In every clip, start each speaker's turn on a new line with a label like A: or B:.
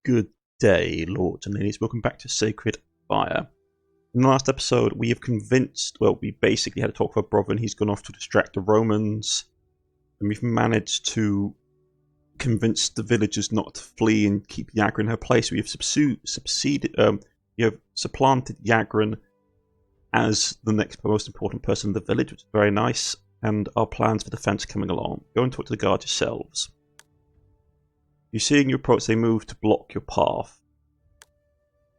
A: Good day, lords and ladies. Welcome back to Sacred Fire. In the last episode, we have convinced, well, we basically had a talk with our brother and he's gone off to distract the Romans. And we've managed to convince the villagers not to flee and keep Yagran in her place. We have supplanted Yagran as the next most important person in the village, which is very nice. And our plans for defense are coming along. Go and talk to the guards yourselves. You see in your approach they move to block your path.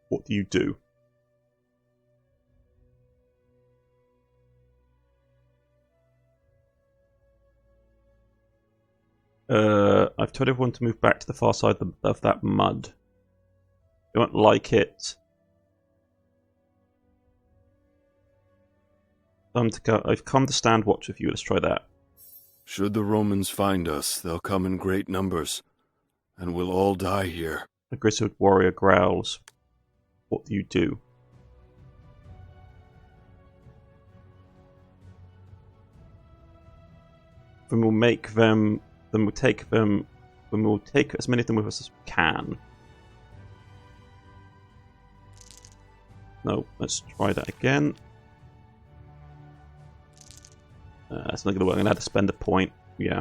A: What do you do? I've told everyone to move back to the far side of that mud. You don't like it. I've come to stand watch with you. Let's try that.
B: Should the Romans find us, they'll come in great numbers, and we'll all die here.
A: The grizzled warrior growls. What do you do? Then we'll take as many of them with us as we can. No, let's try that again. That's not going to work. I'm going to have to spend a point. Yeah.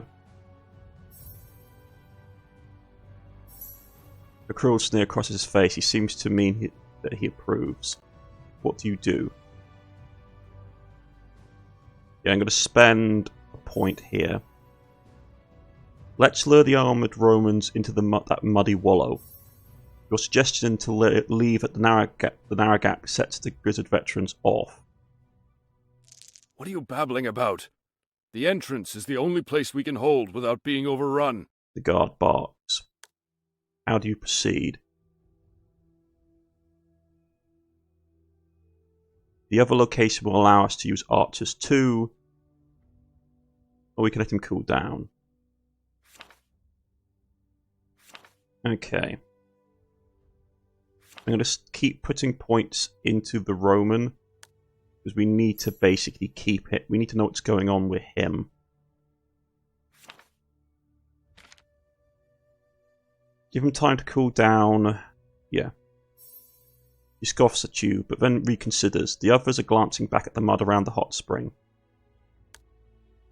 A: A cruel sneer crosses his face. He seems to mean that he approves. What do you do? Yeah, I'm going to spend a point here. Let's lure the armoured Romans into that muddy wallow. Your suggestion to leave at the narrow gap sets the grizzled veterans off.
B: What are you babbling about? The entrance is the only place we can hold without being overrun.
A: The guard barks. How do you proceed? The other location will allow us to use archers too, or we can let him cool down. Okay. I'm going to keep putting points into the Roman, because we need to basically keep it. We need to know what's going on with him. Give him time to cool down. Yeah. He scoffs at you, but then reconsiders. The others are glancing back at the mud around the hot spring.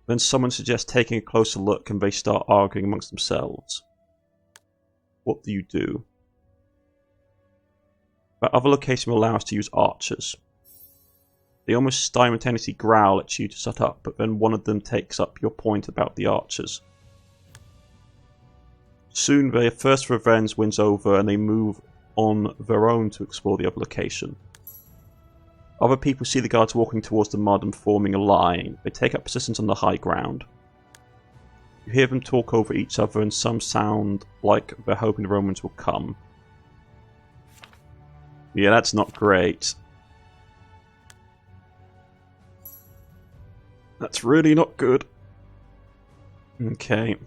A: Then someone suggests taking a closer look and they start arguing amongst themselves. What do you do? That other location will allow us to use archers. They almost simultaneously growl at you to shut up, but then one of them takes up your point about the archers. Soon their first revenge wins over and they move on their own to explore the other location. Other people see the guards walking towards the mud and forming a line. They take up positions on the high ground. You hear them talk over each other and some sound like they're hoping the Romans will come. Yeah, that's not great. That's really not good. Okay.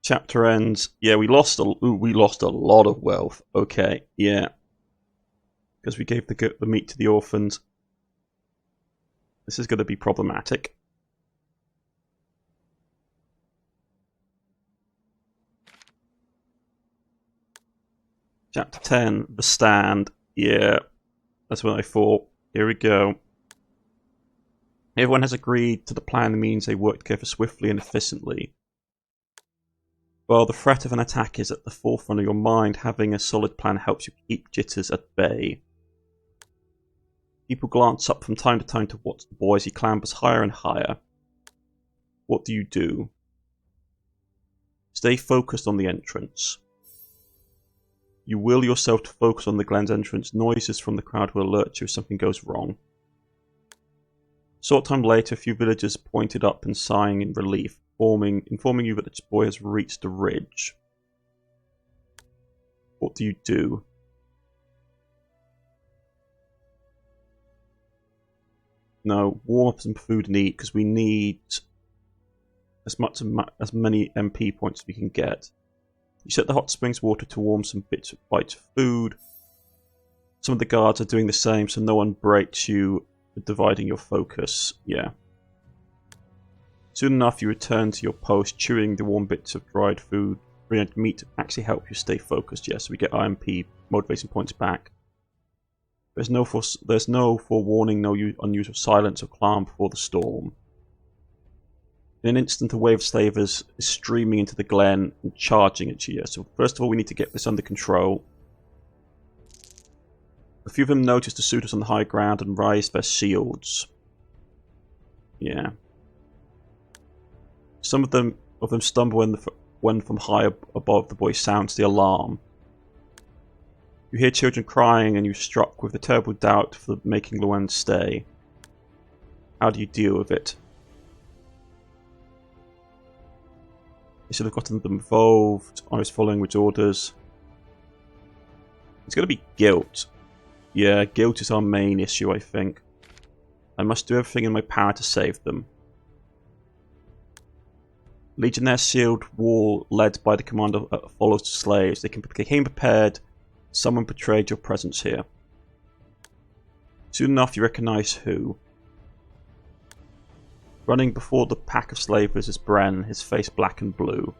A: Chapter ends. Yeah, we lost a lot of wealth. Okay, yeah. Because we gave the meat to the orphans. This is going to be problematic. Chapter 10, The Stand. Yeah, that's what I thought. Here we go. Everyone has agreed to the plan that means they work together swiftly and efficiently. While the threat of an attack is at the forefront of your mind, having a solid plan helps you keep jitters at bay. People glance up from time to time to watch the boy as he clambers higher and higher. What do you do? Stay focused on the entrance. You will yourself to focus on the Glen's entrance. Noises from the crowd will alert you if something goes wrong. Short time later, a few villagers pointed up and sighing in relief, informing you that the boy has reached the ridge. What do you do? No, warm up some food and eat, because we need as many MP points as we can get. You set the hot springs water to warm some bites of food. Some of the guards are doing the same, so no one breaks you with dividing your focus. Yeah. Soon enough, you return to your post, chewing the warm bits of dried food. Dried meat to actually help you stay focused. Yes, we get IMP motivation points back. There's no forewarning, no unusual silence or calm before the storm. In an instant, a wave of slavers is streaming into the glen and charging at you. So first of all, we need to get this under control. A few of them notice the suitors on the high ground and raise their shields. Yeah. Some of them stumble when from high above the boy sounds the alarm. You hear children crying and you're struck with the terrible doubt for making Llewellyn stay. How do you deal with it? You should have gotten them involved. I was following which orders. It's going to be guilt. Yeah, guilt is our main issue, I think. I must do everything in my power to save them. Legionnaire sealed wall led by the commander follows the slaves. They came prepared. Someone betrayed your presence here. Soon enough, you recognize who. Running before the pack of slavers is Bren, his face black and blue.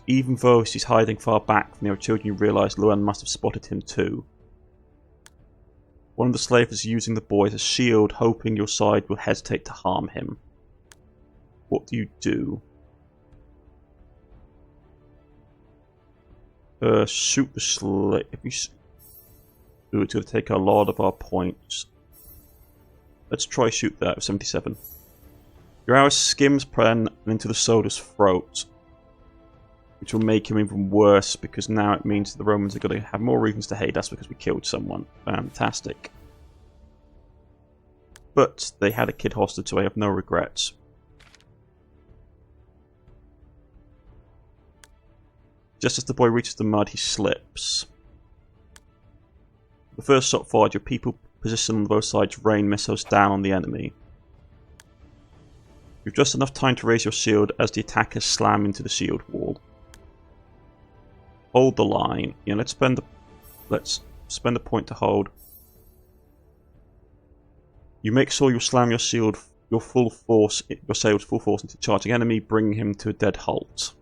A: Even though he's hiding far back from the other children, you realize Llewellyn must have spotted him too. One of the slavers is using the boy as a shield, hoping your side will hesitate to harm him. What do you do? Shoot the slave. It's going to take a lot of our points. Let's try shoot that with 77. Your arrow skims Bren into the soldier's throat, which will make him even worse because now it means the Romans are going to have more reasons to hate us because we killed someone. Fantastic. But they had a kid hostage, so I have no regrets. Just as the boy reaches the mud, he slips. The first shot fired, your people positioned on both sides rain missiles down on the enemy. You've just enough time to raise your shield as the attackers slam into the shield wall. Hold the line. Yeah, let's spend a point to hold. You make sure you slam your shield, your sail's full force into charging enemy, bringing him to a dead halt.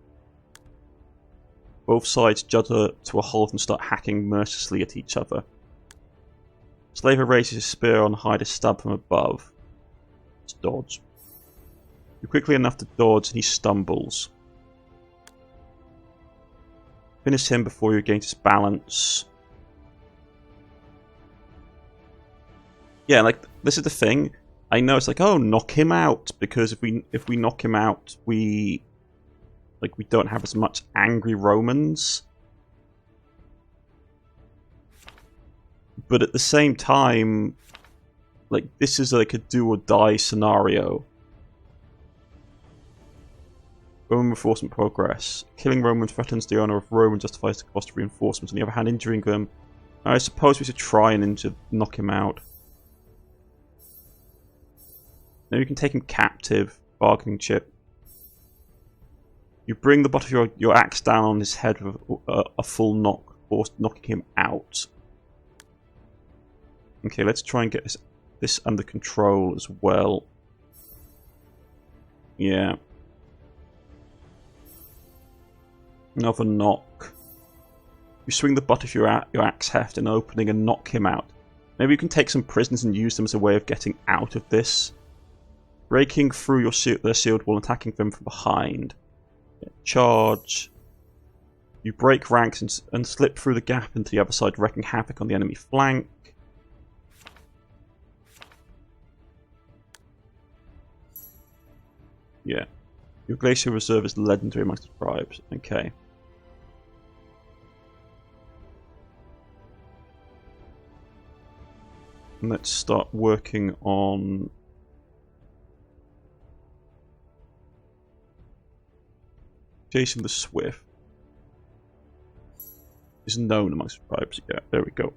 A: Both sides judder to a halt and start hacking mercilessly at each other. Slaver raises his spear on high to stab from above. Let's dodge. You're quickly enough to dodge and he stumbles. Finish him before he regains his balance. Yeah, like this is the thing. I know it's like, oh, knock him out, because if we knock him out, we don't have as much angry Romans. But at the same time, like this is like a do or die scenario. Roman reinforcement progress. Killing Romans threatens the honor of Rome and justifies the cost of reinforcements. On the other hand, injuring them, I suppose we should try and knock him out. Now you can take him captive. Bargaining chip. You bring the butt of your axe down on his head with a full knock, knocking him out. Okay, let's try and get this under control as well. Yeah. Another knock. You swing the butt of your axe heft in an opening and knock him out. Maybe you can take some prisoners and use them as a way of getting out of this. Breaking through their shield wall and attacking them from behind. Charge. You break ranks and slip through the gap into the other side, wreaking havoc on the enemy flank. Yeah. Your glacier reserve is legendary amongst the tribes. Okay. And let's start working on Jason the Swift. Is known amongst the tribes. Yeah, there we go.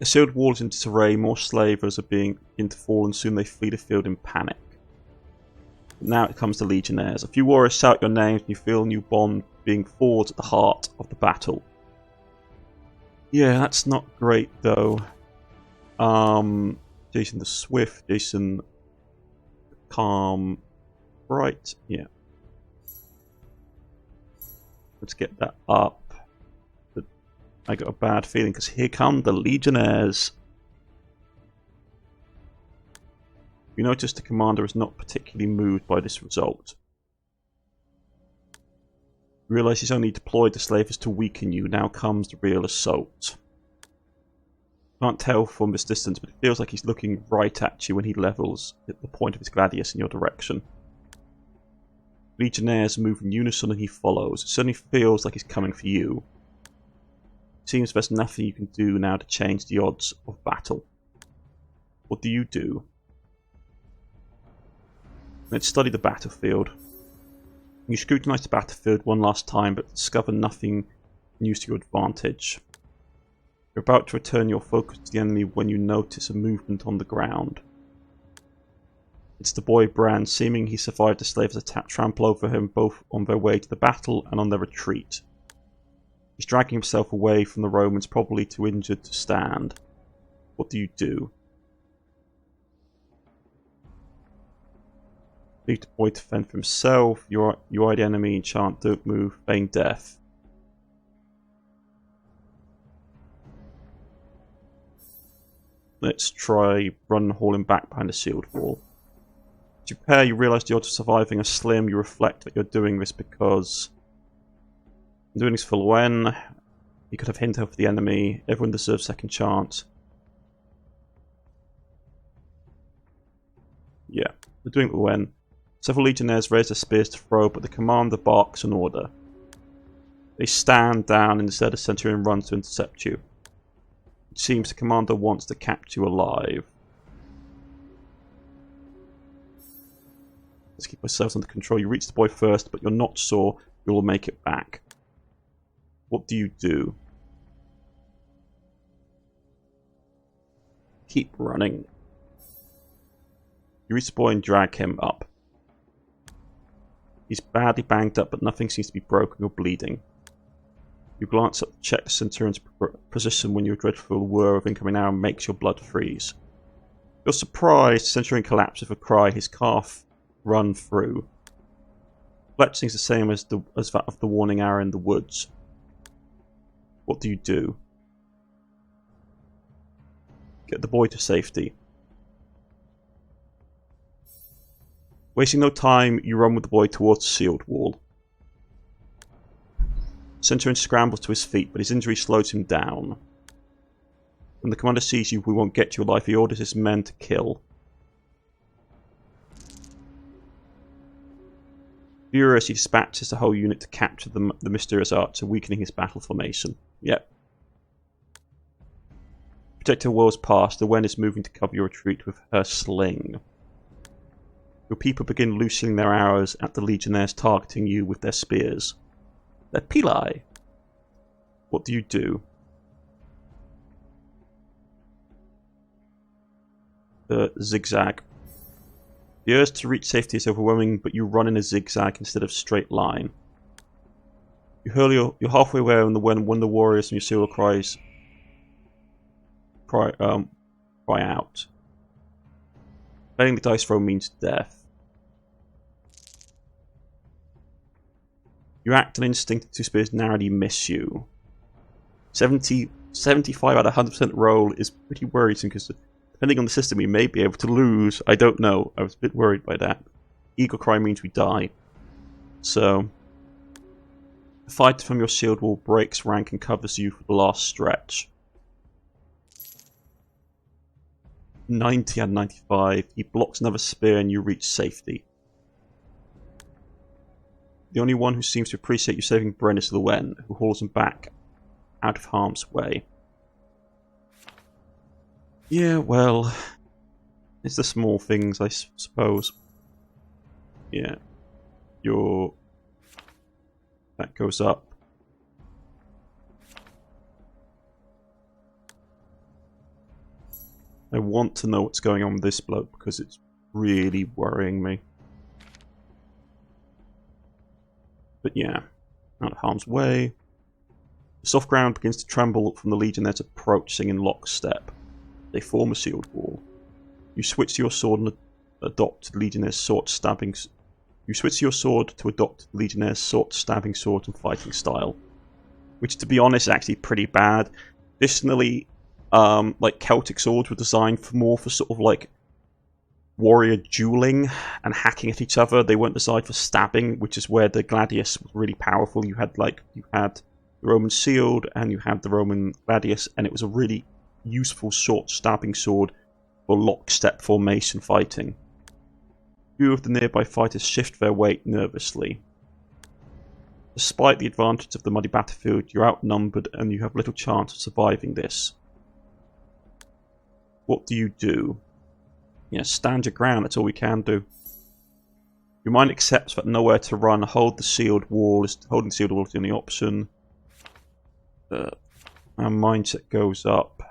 A: A sealed wall is in disarray, more slavers are begin to fall, and soon they flee the field in panic. But now it comes to legionnaires. A few warriors shout your names, and you feel a new bond being forged at the heart of the battle. Yeah, that's not great, though. Jason the Swift, Jason the Calm. Right, yeah. Let's get that up. But I got a bad feeling because here come the Legionnaires. You notice the commander is not particularly moved by this result. You realise he's only deployed the slavers to weaken you. Now comes the real assault. Can't tell from this distance, but it feels like he's looking right at you when he levels at the point of his gladius in your direction. Legionnaires move in unison and he follows. It certainly feels like he's coming for you. It seems there's nothing you can do now to change the odds of battle. What do you do? Let's study the battlefield. You scrutinise the battlefield one last time, but discover nothing used to your advantage. You're about to return your focus to the enemy when you notice a movement on the ground. It's the boy Bran, seeming he survived the slaves' attack, trample over him both on their way to the battle and on their retreat. He's dragging himself away from the Romans, probably too injured to stand. What do you do? Leave the boy to fend for himself. You eye the enemy, enchant, don't move, feign death. Let's try run and haul him back behind a sealed wall. As you prepare, you realise the odds of surviving are slim. You reflect that you're doing this because I'm doing this for Luen. You could have hinted for the enemy. Everyone deserves second chance. Yeah, we're doing it for Luen. Several legionnaires raise their spears to throw, but the commander barks an order. They stand down and instead a centurion runs to intercept you. It seems the commander wants to capture you alive. Let's keep ourselves under control. You reach the boy first, but you're not sure you will make it back. What do you do? Keep running. You reach the boy and drag him up. He's badly banged up, but nothing seems to be broken or bleeding. You glance up to check the centurion's position when your dreadful whir of incoming arrow makes your blood freeze. You're surprised, the centurion collapses with a cry, his calf run through. Fletching is the same as that of the warning arrow in the woods. What do you do? Get the boy to safety. Wasting no time, you run with the boy towards the sealed wall. Centurion scrambles to his feet, but his injury slows him down. When the commander sees you, we won't get you alive. He orders his men to kill. Furious, he dispatches the whole unit to capture the mysterious archer, weakening his battle formation. Yep. Protector Worlds past, the Wen is moving to cover your retreat with her sling. Your people begin loosening their arrows at the legionnaires targeting you with their spears. They're pili. What do you do? Zigzag. The urge to reach safety is overwhelming, but you run in a zigzag instead of straight line. You hurl you're halfway there when one of the warriors from your seal cry out. Failing the dice roll means death. You act on instinct and two spears narrowly miss you. 75 out of 100% roll is pretty worrisome because depending on the system we may be able to lose. I don't know. I was a bit worried by that. Eagle cry means we die. So the fighter from your shield wall breaks rank and covers you for the last stretch. 90 out of 95. He blocks another spear and you reach safety. The only one who seems to appreciate you saving Bren is Luen, who hauls him back out of harm's way. Yeah, well, it's the small things, I suppose. Yeah, that goes up. I want to know what's going on with this bloke because it's really worrying me. But yeah, out of harm's way. The soft ground begins to tremble from the legionnaires approaching in lockstep. They form a sealed wall. You switch to your sword and adopt Legionnaire's sword stabbing. You switch to your sword to adopt Legionnaire's sword stabbing sword and fighting style, which, to be honest, is actually pretty bad. Additionally, like Celtic swords were designed for sort of like warrior dueling and hacking at each other. They weren't designed for stabbing, which is where the gladius was really powerful. You had the Roman shield and you had the Roman gladius, and it was a really useful short stabbing sword for lockstep formation fighting. Few of the nearby fighters shift their weight nervously. Despite the advantage of the muddy battlefield, you're outnumbered and you have little chance of surviving this. What do you do? Yeah, stand your ground, that's all we can do. Your mind accepts that nowhere to run. Holding the sealed wall is the only option. Our mindset goes up.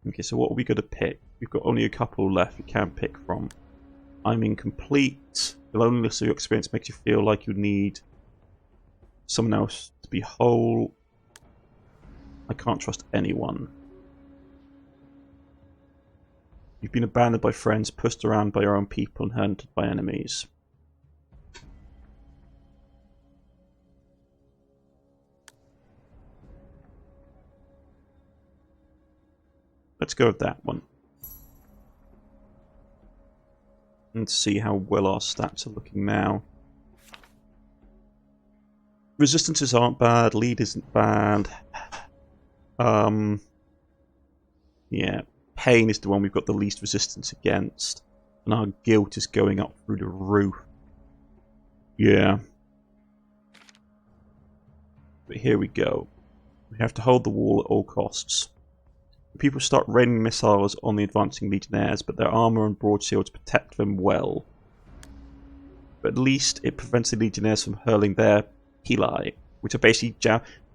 A: Okay, so what are we going to pick? We've got only a couple left we can pick from. I'm incomplete. The loneliness of your experience makes you feel like you need someone else to be whole. I can't trust anyone. You've been abandoned by friends, pushed around by your own people, and hunted by enemies. Let's go with that one. And see how well our stats are looking now. Resistances aren't bad, lead isn't bad. Yeah, pain is the one we've got the least resistance against. And our guilt is going up through the roof. Yeah. But here we go. We have to hold the wall at all costs. People start raining missiles on the advancing legionnaires, but their armour and broad shields protect them well. But at least it prevents the legionnaires from hurling their pili, which are basically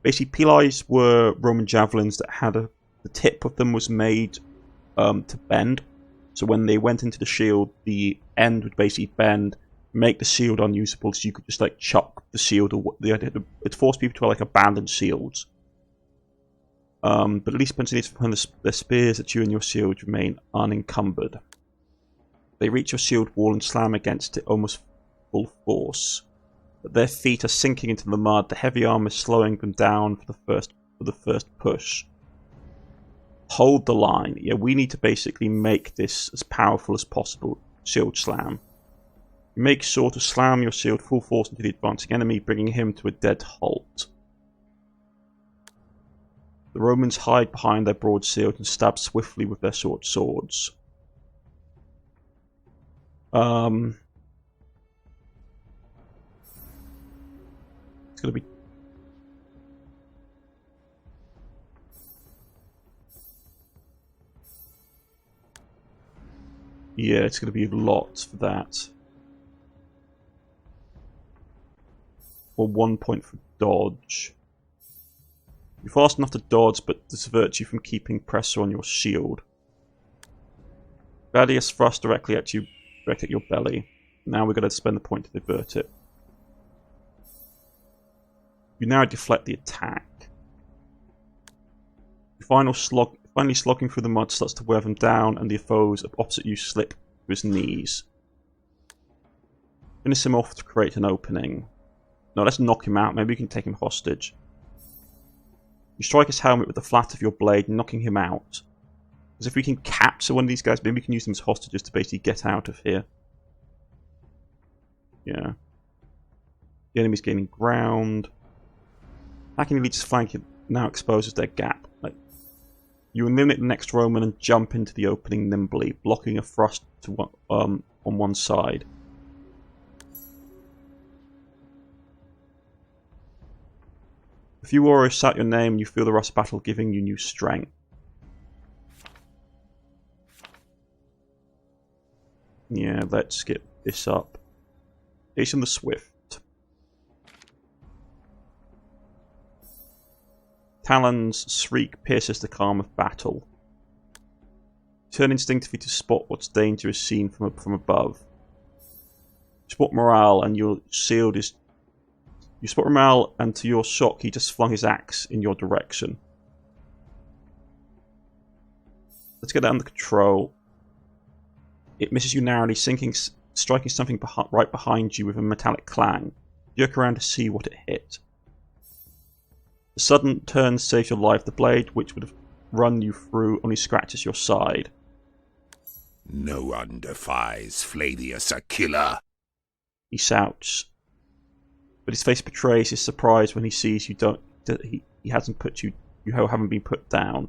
A: pilis were Roman javelins that had the tip of them was made to bend. So when they went into the shield, the end would basically bend, make the shield unusable, so you could just like chuck the shield. It forced people to like abandon shields. But at least punching their spears at you and your shield remain unencumbered. They reach your shield wall and slam against it almost full force. But their feet are sinking into the mud, the heavy armor slowing them down for the first push. Hold the line. Yeah, we need to basically make this as powerful as possible. Shield slam. You make sure to slam your shield full force into the advancing enemy, bringing him to a dead halt. The Romans hide behind their broad shield and stab swiftly with their short swords. It's going to be... Yeah, it's going to be a lot for that. Or 1 point for dodge. You're fast enough to dodge, but divert you from keeping pressure on your shield. Gladius thrusts directly at you, directly at your belly. Now we're going to spend the point to divert it. You now deflect the attack. Your finally slogging through the mud starts to wear them down, and the foes opposite you slip to his knees. Finish him off to create an opening. No, let's knock him out. Maybe we can take him hostage. You strike his helmet with the flat of your blade, knocking him out. Because if we can capture one of these guys, maybe we can use them as hostages to basically get out of here. Yeah. The enemy's gaining ground. Attacking the elite's flank now exposes their gap. You eliminate the next Roman and jump into the opening nimbly, blocking a thrust to on one side. A few warriors shout your name and you feel the rush of battle giving you new strength. Yeah, let's get this up. Jason the Swift. Talon's shriek pierces the calm of battle. Turn instinctively to spot what's dangerous seen from above. Spot morale and your shield is... You spot Ramal, and to your shock, he just flung his axe in your direction. Let's get that under control. It misses you narrowly, striking something right behind you with a metallic clang. Jerk around to see what it hit. The sudden turn saves your life. The blade, which would have run you through, only scratches your side.
C: No one defies Flavius a killer.
A: He shouts, but his face betrays his surprise when he sees you don't. He hasn't put you. You haven't been put down.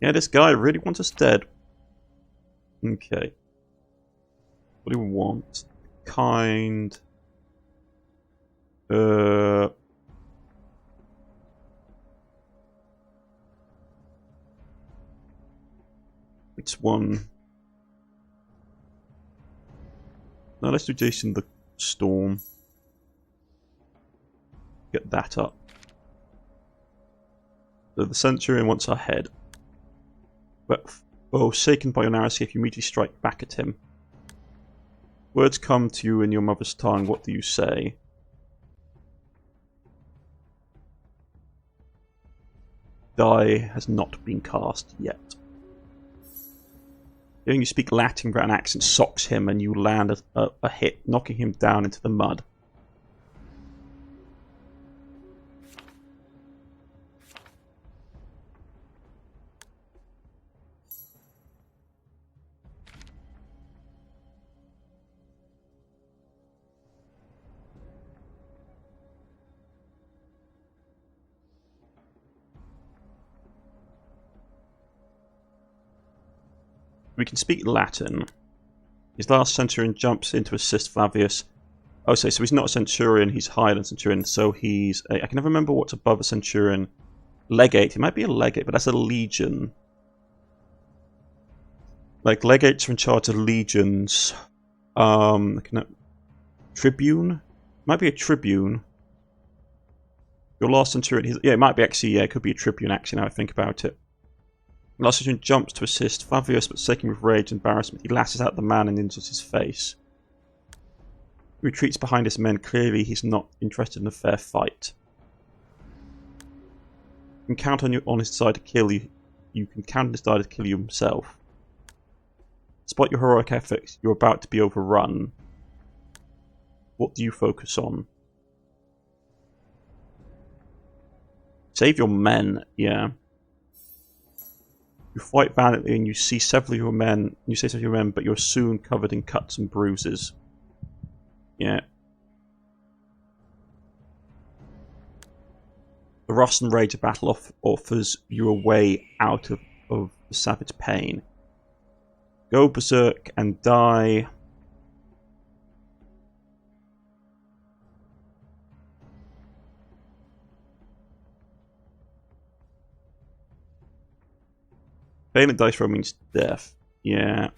A: Yeah, this guy really wants us dead. Okay. What do we want? Kind. It's one. No, let's do Jason the Storm. Get that up. So the Centurion wants our head. But shaken by your narrow escape, you immediately strike back at him. Words come to you in your mother's tongue. What do you say? Die has not been cast yet. Hearing you speak Latin without an accent socks him, and you land a hit, knocking him down into the mud. We can speak Latin. His last centurion jumps in to assist Flavius. Oh, so he's not a centurion, he's higher than centurion, so he's I can never remember what's above a centurion. Legate, he might be a legate, but that's a legion. Like, legates are in charge of legions. Tribune? Might be a tribune. Your last centurion, yeah, it might be actually, yeah, it could be a tribune actually, now I think about it. Last centurion jumps to assist Flavius, but shaking with rage and embarrassment, he lashes out the man and injures his face. He retreats behind his men. Clearly, he's not interested in a fair fight. You can count on his side to kill you. You can count on his side to kill you himself. Despite your heroic efforts, you're about to be overrun. What do you focus on? Save your men, yeah. You fight valiantly and you see several of your men, but you're soon covered in cuts and bruises. Yeah. The rust and rage of battle offers you a way out of the savage pain. Go berserk and die. Failing dice roll means death. Yeah.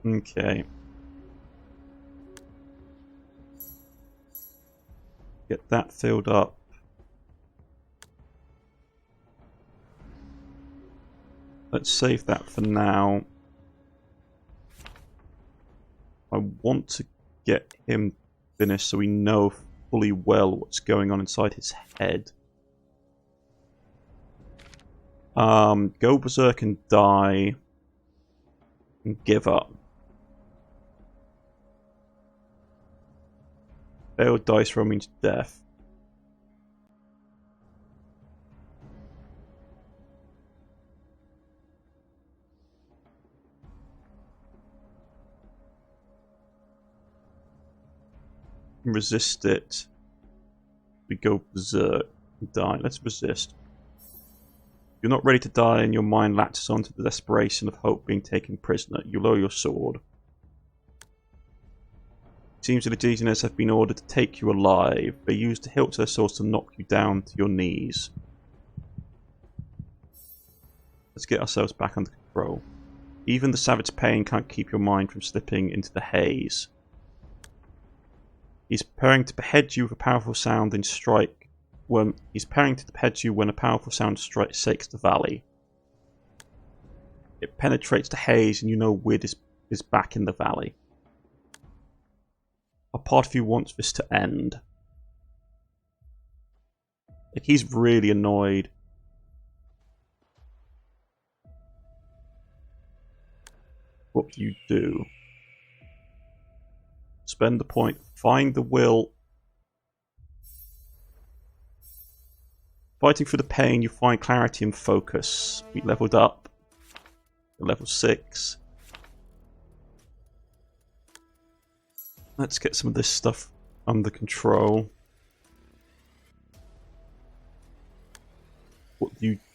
A: Okay. Get that filled up. Let's save that for now. I want to get him finished so we know fully well what's going on inside his head. Go berserk and die. And give up. Failed dice roll means death. Resist it. We go berserk and die. Let's resist. You're not ready to die, and your mind latches onto the desperation of hope being taken prisoner. You lower your sword. It seems the legionnaires have been ordered to take you alive. They use the hilts of their swords to knock you down to your knees. Let's get ourselves back under control. Even the savage pain can't keep your mind from slipping into the haze. He's preparing to behead you with a powerful sound and strike. He's preparing to behead you when a powerful sound shakes the valley. It penetrates the haze and you know Wid is back in the valley. A part of you wants this to end. Like, he's really annoyed. What do you do? Spend the point. Find the will. Fighting through the pain, you find clarity and focus. We leveled up. Level 6. Let's get some of this stuff under control.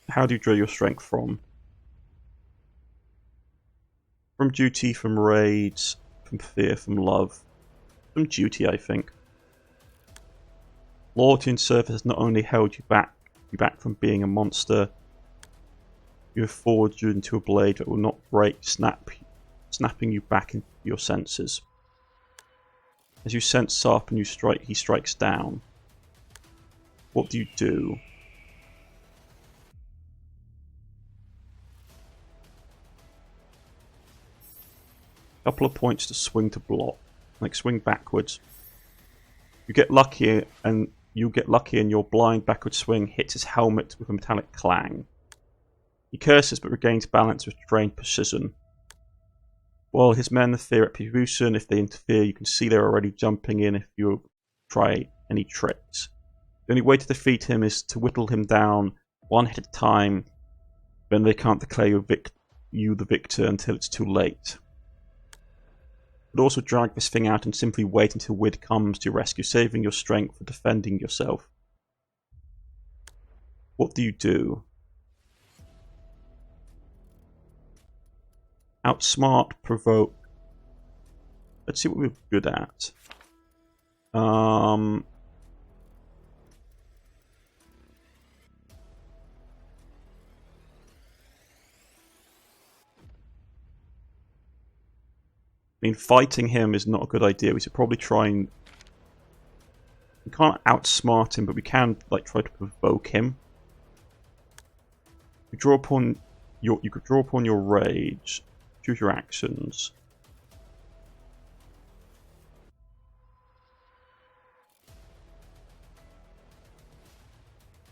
A: How do you draw your strength from? From duty, from rage, from fear, from love. From duty, I think. Loyalty and service has not only held you back from being a monster, you have forged you into a blade that will not break, snapping you back into your senses. As you sense up and he strikes down. What do you do? Couple of points to swing to block, like swing backwards. You get lucky and your blind backward swing hits his helmet with a metallic clang. He curses but regains balance with trained precision. While his men fear retribution, if they interfere, you can see they're already jumping in if you try any tricks. The only way to defeat him is to whittle him down one hit at a time, then they can't declare you the victor until it's too late. But also drag this thing out and simply wait until Wid comes to your rescue, saving your strength for defending yourself. What do you do? Outsmart, provoke. Let's see what we're good at. I mean, fighting him is not a good idea. We should probably try and... We can't outsmart him, but we can try to provoke him. You could draw upon your rage. Choose your actions.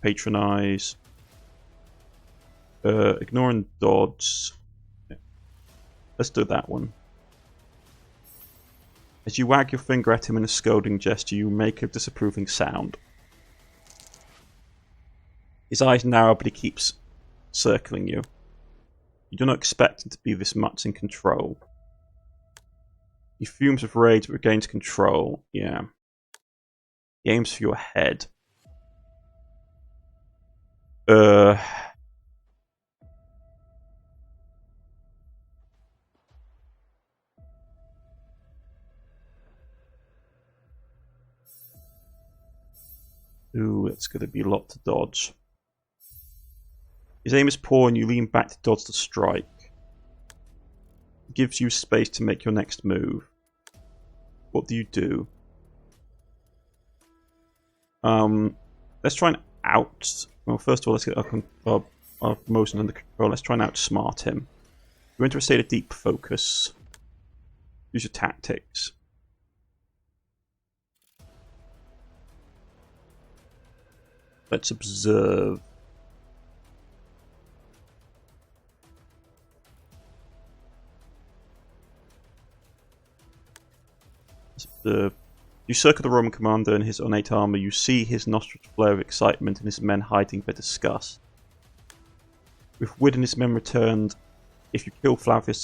A: Patronize. Ignore and dodge. Yeah. Let's do that one. As you wag your finger at him in a scolding gesture, you make a disapproving sound. His eyes narrow, but he keeps circling you. You do not expect him to be this much in control. He fumes with rage but regains control. Yeah. He aims for your head. Ooh, it's going to be a lot to dodge. His aim is poor and you lean back to dodge the strike. It gives you space to make your next move. What do you do? Let's try and well, first of all, let's get our motion under control. Let's try and outsmart him. You enter a state of deep focus. Use your tactics. Let's observe. You circle the Roman commander in his ornate armor. You see his nostrils flare with excitement and his men hiding their disgust. With Wid and his men returned, if you kill Flavius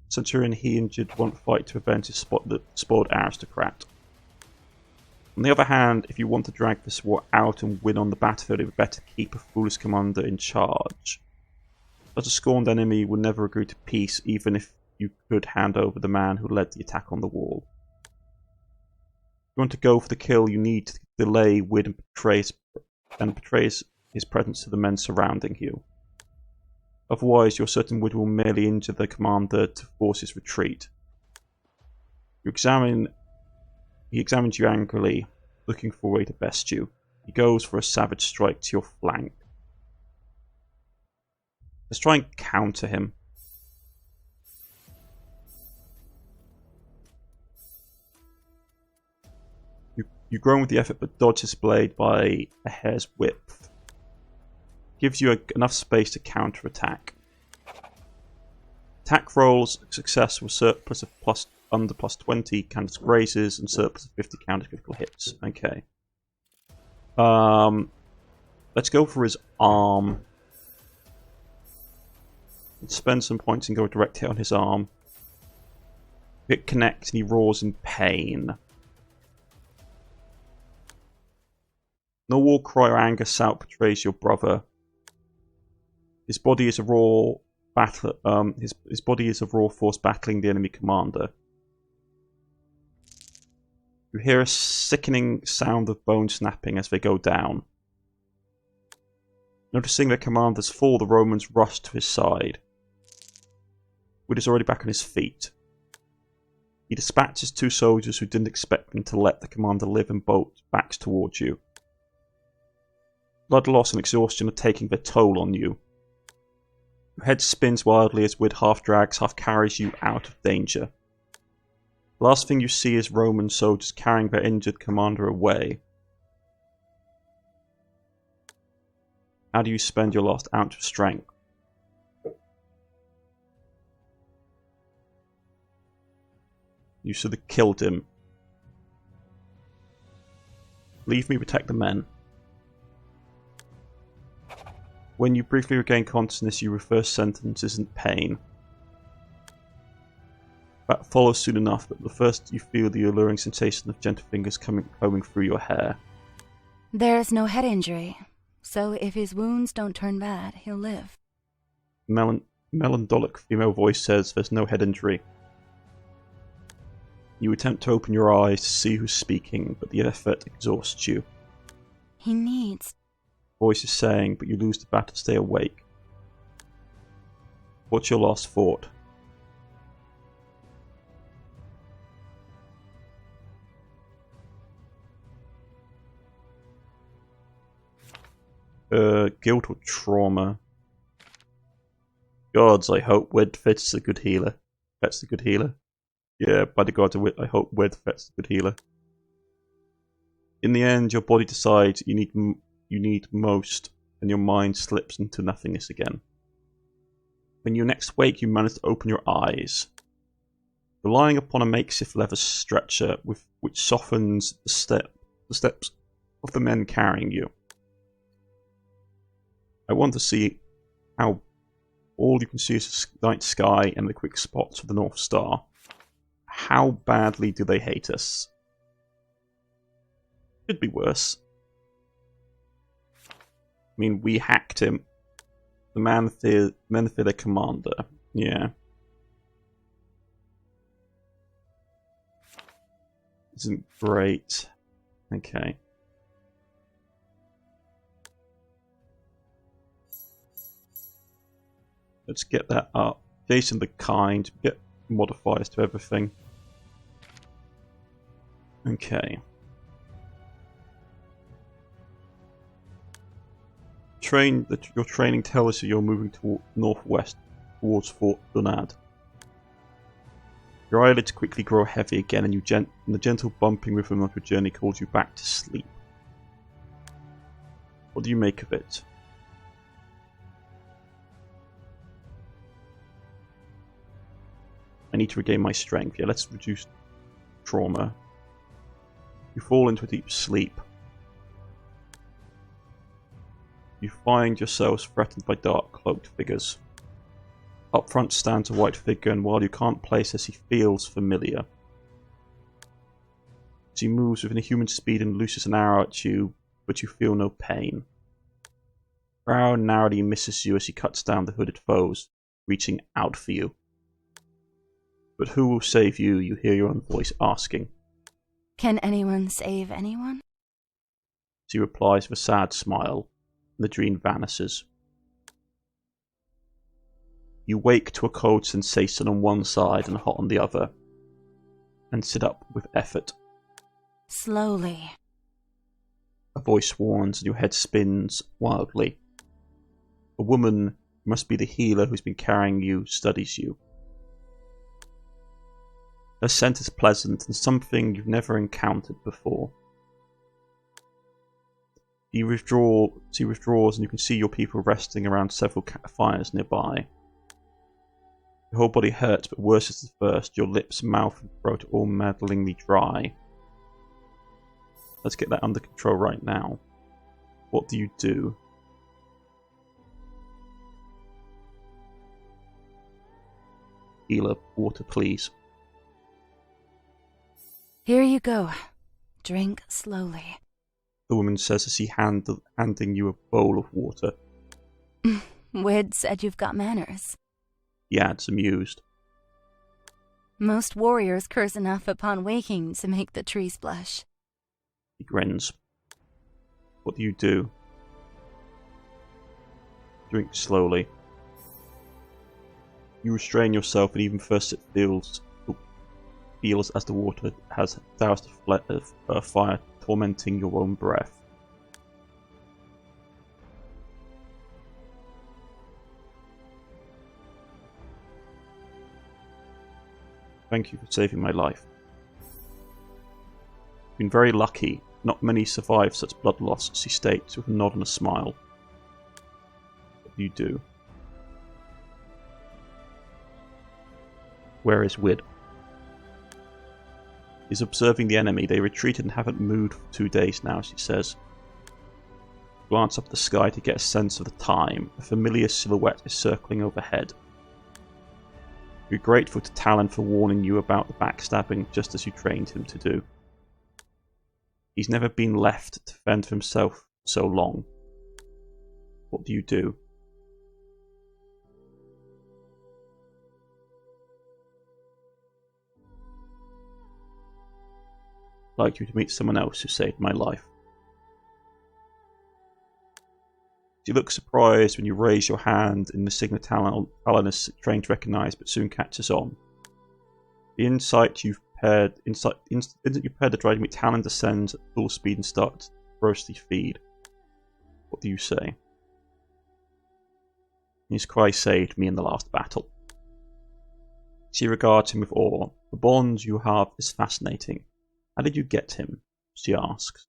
A: Centurion, he injured won't fight to avenge his spoiled aristocrat. On the other hand, if you want to drag this war out and win on the battlefield, it would better keep a foolish commander in charge. Such a scorned enemy would never agree to peace, even if you could hand over the man who led the attack on the wall. If you want to go for the kill, you need to delay Wid and betray his presence to the men surrounding you. Otherwise, you're certain Wid will merely injure the commander to force his retreat. He examines you angrily, looking for a way to best you. He goes for a savage strike to your flank. Let's try and counter him. You groan with the effort, but dodge his blade by a hair's width. Gives you enough space to counter-attack. Attack rolls, success with surplus of under plus 20 counters grazes, and surplus of 50 counters critical hits. Okay. Let's go for his arm. Let's spend some points and go direct hit on his arm. It connects and he roars in pain. No war cry or anger shout betrays your brother. His body is a raw battle. His body is a raw force battling the enemy commander. You hear a sickening sound of bone snapping as they go down. Noticing their commanders fall, the Romans rush to his side. Wood is already back on his feet. He dispatches 2 soldiers who didn't expect him to let the commander live and bolt backs towards you. Blood loss and exhaustion are taking their toll on you. Your head spins wildly as Wood half drags, half carries you out of danger. The last thing you see is Roman soldiers carrying their injured commander away. How do you spend your last ounce of strength? You should have killed him. Leave me protect the men. When you briefly regain consciousness, your first sentence isn't pain. That follows soon enough, but first you feel the alluring sensation of gentle fingers combing through your hair.
D: There's no head injury, so if his wounds don't turn bad, he'll live.
A: Melancholic female voice says there's no head injury. You attempt to open your eyes to see who's speaking, but the effort exhausts you.
D: He needs...
A: Voice is saying, but you lose the battle to stay awake. What's your last thought? Guilt or trauma? Gods, I hope Wed fits a good healer. That's the good healer. Yeah, by the gods, I hope Wed fits the good healer. In the end, your body decides you need most, and your mind slips into nothingness again. When you next wake, you manage to open your eyes. You're lying upon a makeshift leather stretcher which softens the steps of the men carrying you. I want to see how all you can see is the night sky and the quick spots of the North Star. How badly do they hate us? Could be worse. I mean, we hacked him. The men fear their commander. Yeah. Isn't great. Okay. Let's get that up. Jason the Kind. Get modifiers to everything. Okay. Your training tells you you're moving northwest towards Fort Dunadd. Your eyelids quickly grow heavy again, and the gentle bumping rhythm of your journey calls you back to sleep. What do you make of it? I need to regain my strength. Yeah, let's reduce trauma. You fall into a deep sleep. You find yourselves threatened by dark, cloaked figures. Up front stands a white figure, and while you can't place this, he feels familiar. As he moves within a human speed and looses an arrow at you, but you feel no pain. The arrow narrowly misses you as he cuts down the hooded foes, reaching out for you. But who will save you? You hear your own voice asking.
D: Can anyone save anyone?
A: She replies with a sad smile, and the dream vanishes. You wake to a cold sensation on one side and hot on the other, and sit up with effort.
D: Slowly.
A: A voice warns, and your head spins wildly. A woman, who must be the healer who's been carrying you, studies you. Her scent is pleasant and something you've never encountered before. She withdraws and you can see your people resting around several fires nearby. Your whole body hurts, but worse is the first. Your lips, mouth, and throat are all maddeningly dry. Let's get that under control right now. What do you do? Healer, water, please.
D: Here you go. Drink slowly.
A: The woman says as she handing you a bowl of water.
D: Wyd said you've got manners.
A: He adds, amused.
D: Most warriors curse enough upon waking to make the trees blush.
A: He grins. What do you do? Drink slowly. You restrain yourself, and even first it feels as the water has doused a fire, tormenting your own breath. Thank you for saving my life. You've been very lucky. Not many survive such blood loss, she states with a nod and a smile. What do you do? Where is Wyd? He's observing the enemy. They retreated and haven't moved for 2 days now, she says. Glance up at the sky to get a sense of the time. A familiar silhouette is circling overhead. You're grateful to Talon for warning you about the backstabbing just as you trained him to do. He's never been left to fend for himself so long. What do you do? I'd like you to meet someone else who saved my life. She looks surprised when you raise your hand in the signal Talon is trained to recognise, but soon catches on. The instant you've paired the drive to meet Talon descends at full speed and starts to ferociously feed. What do you say? His cry saved me in the last battle. She regards him with awe. The bond you have is fascinating. How did you get him? She asks.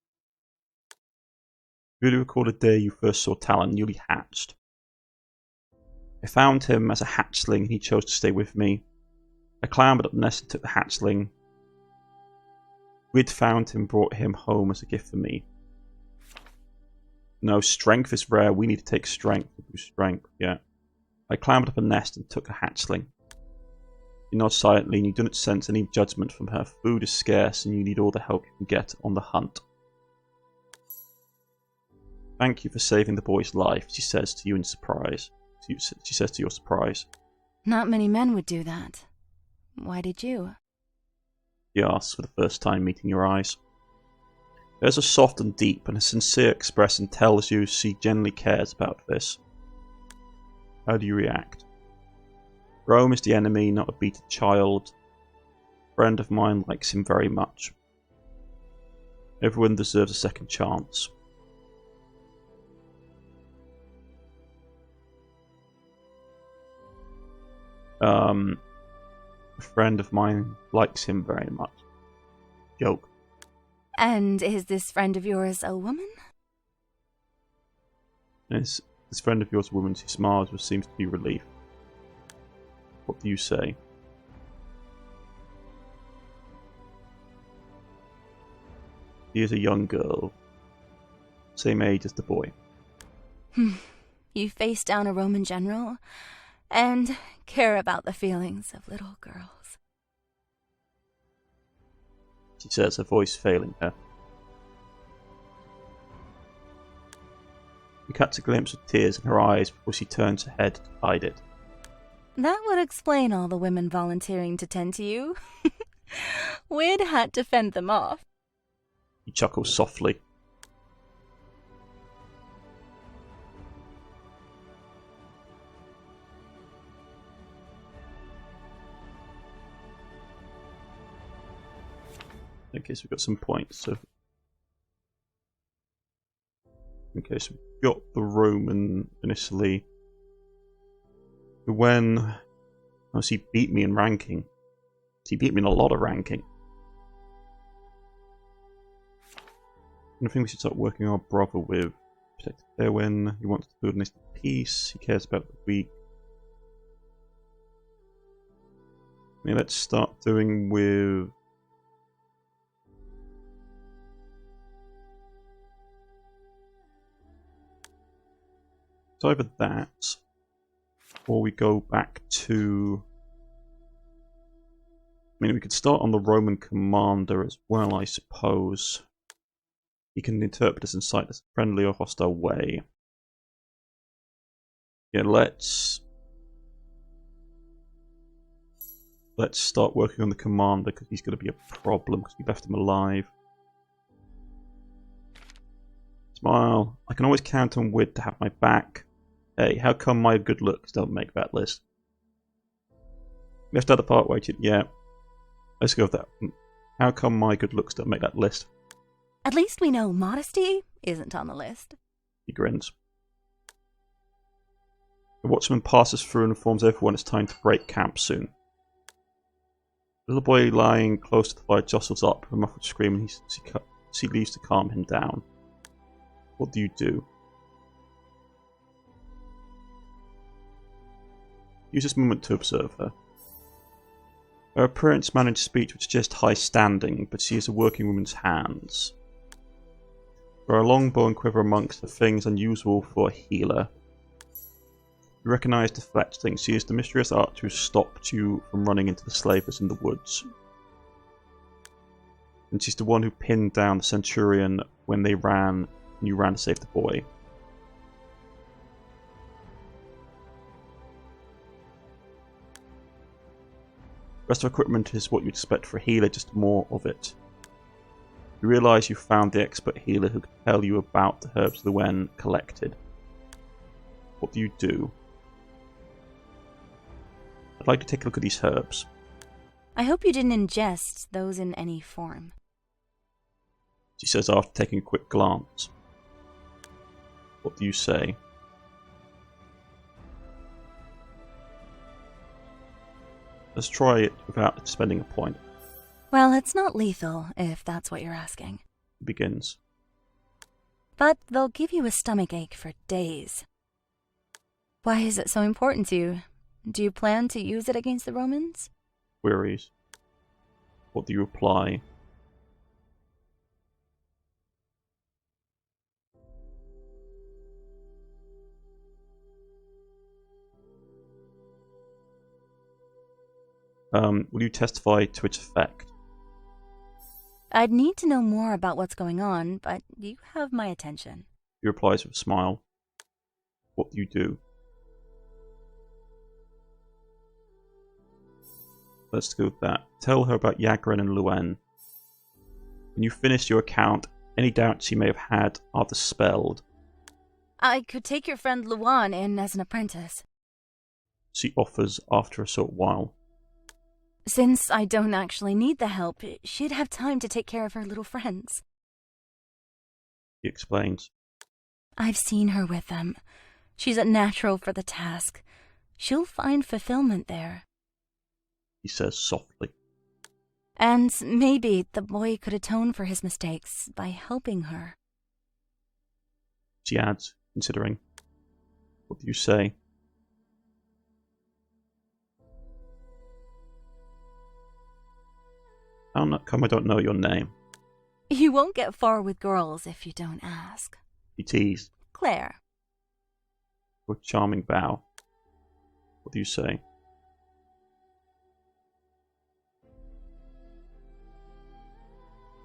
A: You really recall the day you first saw Talon newly hatched? I found him as a hatchling and he chose to stay with me. I clambered up the nest and took the hatchling. Wyd found him and brought him home as a gift for me. No, strength is rare. We need to take strength. Strength, yeah. I clambered up a nest and took a hatchling. You nod silently and you do not sense any judgment from her. Food is scarce and you need all the help you can get on the hunt. Thank you for saving the boy's life, she says to you in surprise. She says to your surprise.
D: Not many men would do that. Why did you?
A: He asks for the first time meeting your eyes. There's a soft and deep and a sincere expression tells you she genuinely cares about this. How do you react? Rome is the enemy, not a beaten child. A friend of mine likes him very much. Everyone deserves a second chance. A friend of mine likes him very much. Joke.
D: And is this friend of yours a woman?
A: Is this friend of yours a woman? She smiles, which seems to be relief. What do you say? She is a young girl. Same age as the boy.
D: You face down a Roman general and care about the feelings of little girls.
A: She says, her voice failing her. You catch a glimpse of tears in her eyes before she turns her head to hide it.
D: That would explain all the women volunteering to tend to you. Wyd had to fend them off.
A: He chuckles softly. Okay, so we've got some points. So, okay, so we've got the Roman initially. When he beat me in ranking. He beat me in a lot of ranking. And I think we should start working our brother with Protected Erwin. He wants to build a nation of peace. He cares about the weak. Let's start doing with... It's either that, or we go back to... we could start on the Roman commander as well, I suppose. He can interpret his insight as a friendly or hostile way. Yeah, let's start working on the commander, because he's going to be a problem, because we left him alive. Smile. I can always count on Wid to have my back. Hey, how come my good looks don't make that list? Left out the part where yeah. Let's go with that. How come my good looks don't make that list?
D: At least we know modesty isn't on the list.
A: He grins. The watchman passes through and informs everyone it's time to break camp soon. The little boy lying close to the fire jostles up with a muffled scream, and he leaves to calm him down. What do you do? Use this moment to observe her. Her appearance managed speech would suggest high standing, but she is a working woman's hands. There are a long bow and quiver amongst the things unusual for a healer. You recognise the fletchling. She is the mysterious archer who stopped you from running into the slavers in the woods. And she's the one who pinned down the centurion when you ran to save the boy. The rest of equipment is what you'd expect for a healer, just more of it. You realise you found the expert healer who could tell you about the herbs Luen collected. What do you do? I'd like to take a look at these herbs.
D: I hope you didn't ingest those in any form.
A: She says after taking a quick glance. What do you say? Let's try it without spending a point.
D: Well, it's not lethal, if that's what you're asking.
A: It begins.
D: But they'll give you a stomachache for days. Why is it so important to you? Do you plan to use it against the Romans?
A: Queries. What do you reply? Will you testify to its effect?
D: I'd need to know more about what's going on, but you have my attention.
A: He replies with a smile. What do you do? Let's go with that. Tell her about Yagran and Luen. When you finish your account, any doubts she may have had are dispelled.
D: I could take your friend Luan in as an apprentice.
A: She offers after a short while.
D: Since I don't actually need the help, she'd have time to take care of her little friends.
A: He explains.
D: I've seen her with them. She's a natural for the task. She'll find fulfillment there.
A: He says softly.
D: And maybe the boy could atone for his mistakes by helping her.
A: She adds, considering. What do you say? How come I don't know your name?
D: You won't get far with girls if you don't ask.
A: He teased.
D: Claire.
A: With a charming bow. What do you say?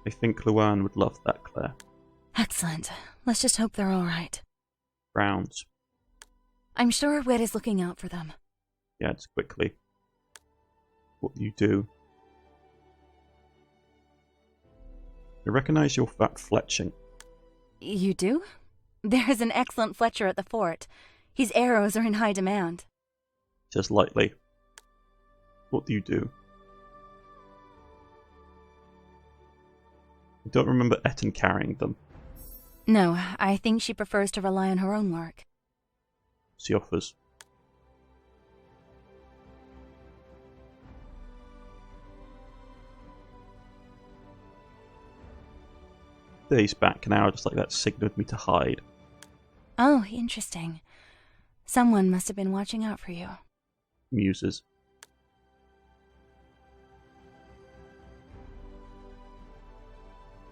A: I think Luan would love that, Claire.
D: Excellent. Let's just hope they're all right.
A: Frowns.
D: I'm sure Wed is looking out for them.
A: He adds quickly. What do you do? I recognise your fat fletching.
D: You do? There's an excellent Fletcher at the fort. His arrows are in high demand.
A: He says lightly. What do you do? I don't remember Etten carrying them.
D: No, I think she prefers to rely on her own work.
A: She offers. Days back, an hour just like that signaled me to hide.
D: Oh, interesting. Someone must have been watching out for you.
A: Muses.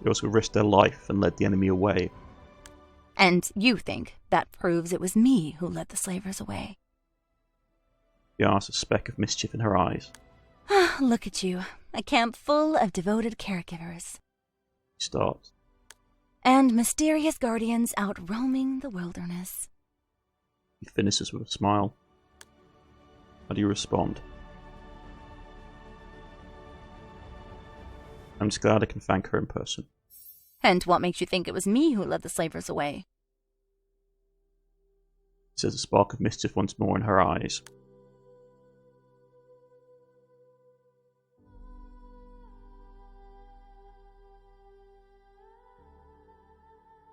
A: They also risked their life and led the enemy away.
D: And you think that proves it was me who led the slavers away?
A: She asked, a speck of mischief in her eyes.
D: Look at you, a camp full of devoted caregivers.
A: She starts.
D: And mysterious guardians out roaming the wilderness.
A: He finishes with a smile. How do you respond? I'm just glad I can thank her in person.
D: And what makes you think it was me who led the slavers away?
A: She says, a spark of mischief once more in her eyes.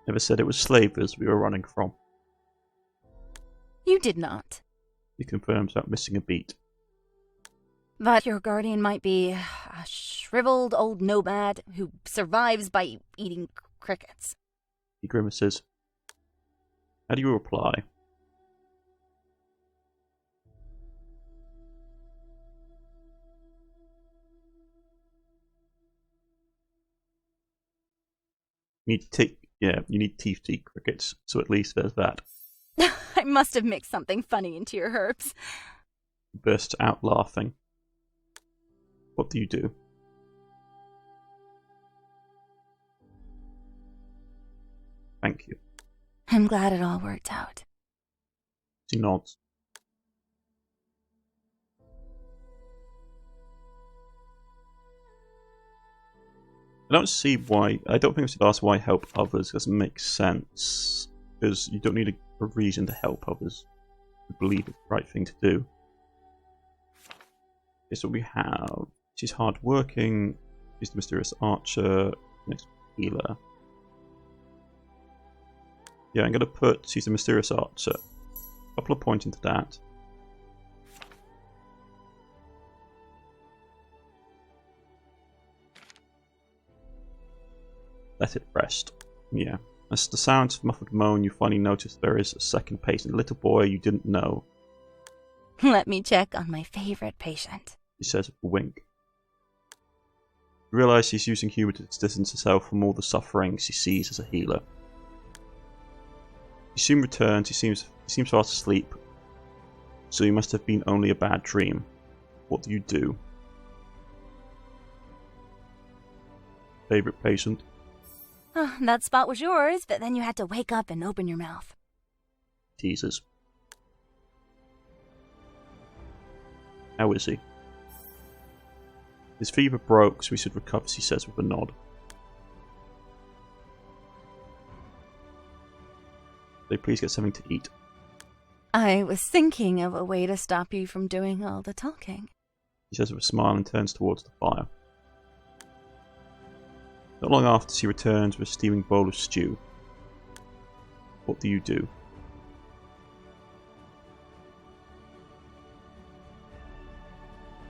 A: Never said it was slavers we were running from.
D: You did not.
A: He confirms without missing a beat.
D: But your guardian might be a shriveled old nomad who survives by eating crickets.
A: He grimaces. How do you reply? You need teeth to eat crickets, so at least there's that.
D: I must have mixed something funny into your herbs.
A: He bursts out laughing. What do you do? Thank you.
D: I'm glad it all worked out.
A: She nods. I don't think I should ask why help others doesn't make sense. Because you don't need a reason to help others. You believe it's the right thing to do. Okay, so we have... She's hard-working. She's the mysterious archer. Next healer. Yeah, I'm going to put she's the mysterious archer. A couple of points into that. Let it rest. Yeah. As the sounds of muffled moan, you finally notice there is a second patient. A little boy you didn't know.
D: Let me check on my favorite patient.
A: He says with a wink. You realise she's using humour to distance herself from all the suffering she sees as a healer. He soon returns. He seems fast asleep. So he must have been only a bad dream. What do you do? Favourite patient?
D: Oh, that spot was yours, but then you had to wake up and open your mouth.
A: Teases. How is he? His fever broke, so he should recover, she says with a nod. They please get something to eat.
D: I was thinking of a way to stop you from doing all the talking.
A: He says with a smile and turns towards the fire. Not long after, she returns with a steaming bowl of stew. What do you do?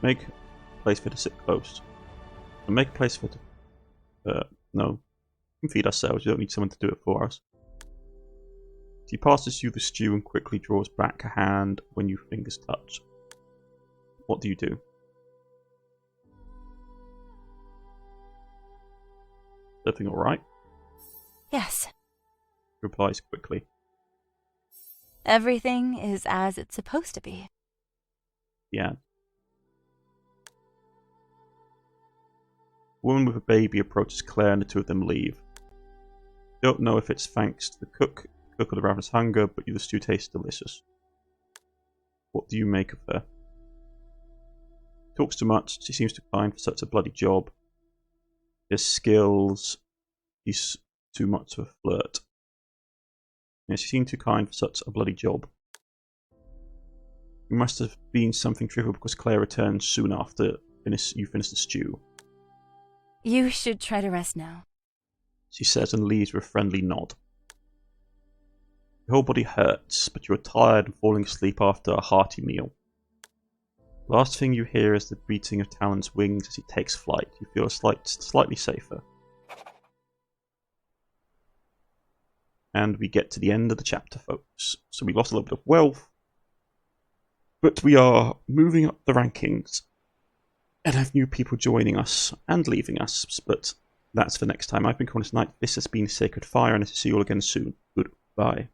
A: Make a place for her to sit close. And make a place for her to... no. We can feed ourselves, you don't need someone to do it for us. She passes you the stew and quickly draws back her hand when your fingers touch. What do you do? Everything alright?
D: Yes.
A: He replies quickly.
D: Everything is as it's supposed to be.
A: Yeah. A woman with a baby approaches Claire and the two of them leave. You don't know if it's thanks to the cook or the ravenous hunger, but the stew tastes delicious. What do you make of her? Talks too much, she seems too kind for such a bloody job. His skills, he's too much of a flirt. Yeah, she seemed too kind for such a bloody job. It must have been something trivial because Claire returns soon after you finish the stew.
D: You should try to rest now,
A: She says and leaves with a friendly nod. Your whole body hurts, but you are tired and falling asleep after a hearty meal. The last thing you hear is the beating of Talon's wings as he takes flight. You feel slightly safer. And we get to the end of the chapter, folks. So we lost a little bit of wealth, but we are moving up the rankings and have new people joining us and leaving us, but that's for next time. I've been Cornish-knight. This has been Sacred Fire, and I'll see you all again soon. Goodbye.